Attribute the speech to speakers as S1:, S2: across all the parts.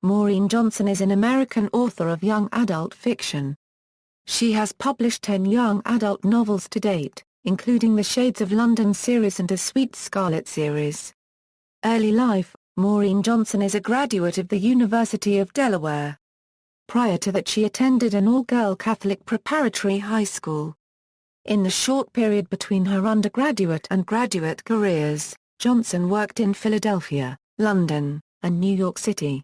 S1: Maureen Johnson is an American author of young adult fiction. She has published 10 young adult novels to date, including the Shades of London series and a Suite Scarlett series. Early life: Maureen Johnson is a graduate of the University of Delaware. Prior to that, she attended an all-girl Catholic preparatory high school. In the short period between her undergraduate and graduate careers, Johnson worked in Philadelphia, London, and New York City.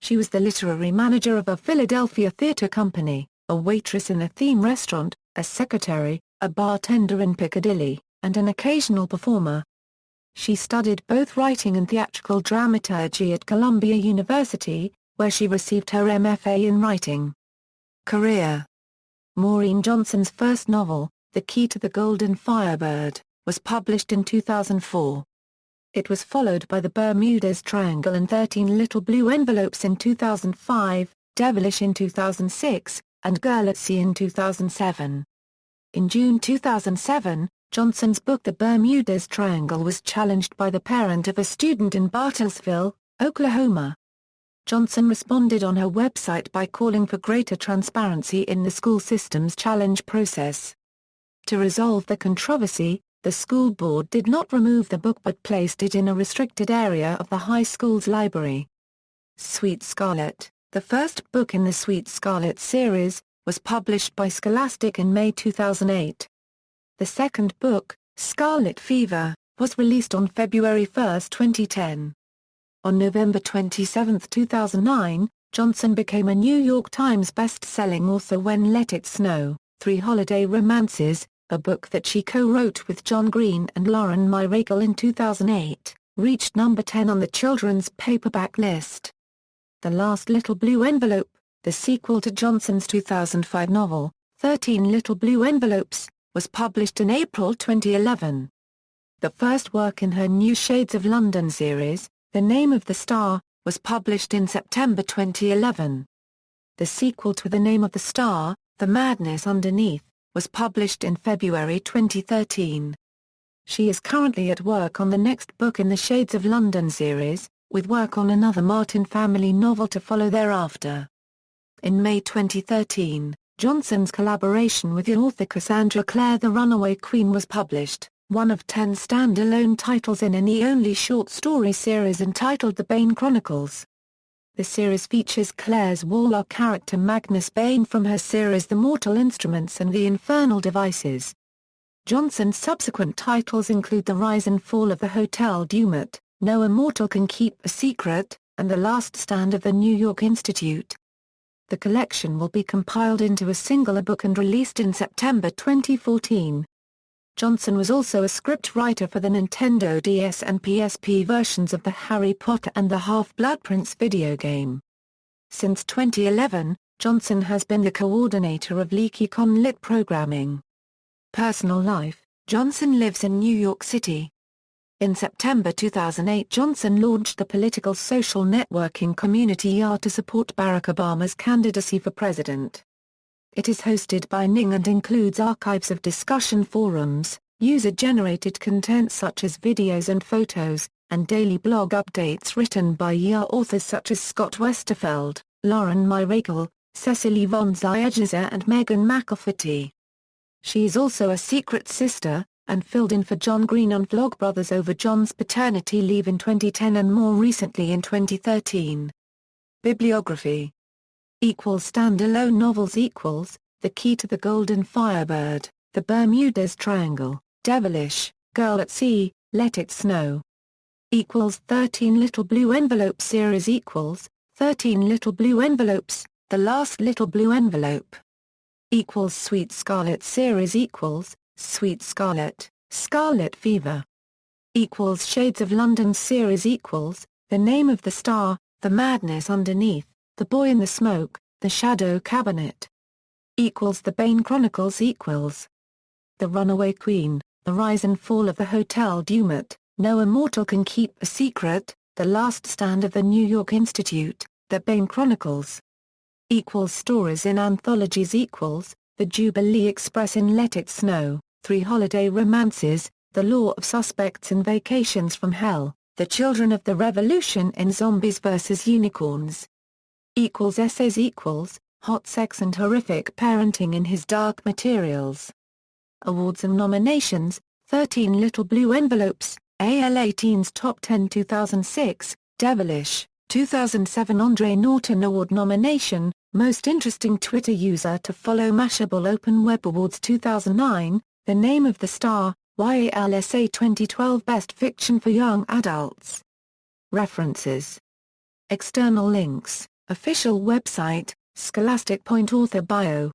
S1: She was the literary manager of a Philadelphia theater company, a waitress in a theme restaurant, a secretary, a bartender in Piccadilly, and an occasional performer. She studied both writing and theatrical dramaturgy at Columbia University, where she received her MFA in writing. Career: Maureen Johnson's first novel, The Key to the Golden Firebird, was published in 2004. It was followed by The Bermuda's Triangle and 13 Little Blue Envelopes in 2005, Devilish in 2006, and Girl at Sea in 2007. In June 2007, Johnson's book The Bermuda's Triangle was challenged by the parent of a student in Bartlesville, Oklahoma. Johnson responded on her website by calling for greater transparency in the school system's challenge process. To resolve the controversy, the school board did not remove the book but placed it in a restricted area of the high school's library. Suite Scarlett, the first book in the Suite Scarlett series, was published by Scholastic in May 2008. The second book, Scarlet Fever, was released on February 1, 2010. On November 27, 2009, Johnson became a New York Times best-selling author when Let It Snow, 3 Holiday Romances, a book that she co-wrote with John Green and Lauren Myracle in 2008, reached number 10 on the children's paperback list. The Last Little Blue Envelope, the sequel to Johnson's 2005 novel, 13 Little Blue Envelopes, was published in April 2011. The first work in her new Shades of London series, The Name of the Star, was published in September 2011. The sequel to The Name of the Star, The Madness Underneath, was published in February 2013. She is currently at work on the next book in the Shades of London series, with work on another Martin family novel to follow thereafter. In May 2013, Johnson's collaboration with author Cassandra Clare The Runaway Queen was published, one of 10 standalone titles in any only short story series entitled The Bane Chronicles. The series features Clare's warlock character Magnus Bane from her series The Mortal Instruments and The Infernal Devices. Johnson's subsequent titles include The Rise and Fall of the Hotel Dumat, No Immortal Can Keep a Secret, and The Last Stand of the New York Institute. The collection will be compiled into a single book and released in September 2014. Johnson was also a script writer for the Nintendo DS and PSP versions of the Harry Potter and the Half-Blood Prince video game. Since 2011, Johnson has been the coordinator of LeakyCon Lit programming. Personal life: Johnson lives in New York City. In September 2008, Johnson launched the political social networking community YA to support Barack Obama's candidacy for president. It is hosted by Ning and includes archives of discussion forums, user-generated content such as videos and photos, and daily blog updates written by YA authors such as Scott Westerfeld, Lauren Myracle, Cecily von Ziegesar and Megan McAfee. She is also a secret sister, and filled in for John Green on Vlogbrothers over John's paternity leave in 2010 and more recently in 2013. Bibliography Standalone novels The Key to the Golden Firebird, The Bermuda's Triangle, Devilish, Girl at Sea, Let It Snow. 13 Little Blue Envelopes series 13 Little Blue Envelopes, The Last Little Blue Envelope. Suite Scarlett series Suite Scarlett, Scarlet Fever. Shades of London series The Name of the Star, The Madness Underneath, The Boy in the Smoke, The Shadow Cabinet. The Bane Chronicles The Runaway Queen, The Rise and Fall of the Hotel Dumat, No Immortal Can Keep a Secret, The Last Stand of the New York Institute, The Bane Chronicles. Stories in anthologies The Jubilee Express in Let It Snow, 3 Holiday Romances, The Law of Suspects in Vacations from Hell, The Children of the Revolution in Zombies vs. Unicorns, Essays Hot Sex and Horrific Parenting in His Dark Materials. Awards and nominations: 13 Little Blue Envelopes, AL18's Top 10 2006, Devilish, 2007 Andre Norton Award nomination, Most Interesting Twitter User to Follow Mashable Open Web Awards 2009, The Name of the Star, YALSA 2012 Best Fiction for Young Adults. References. External links: Official website, Scholastic Point Author Bio.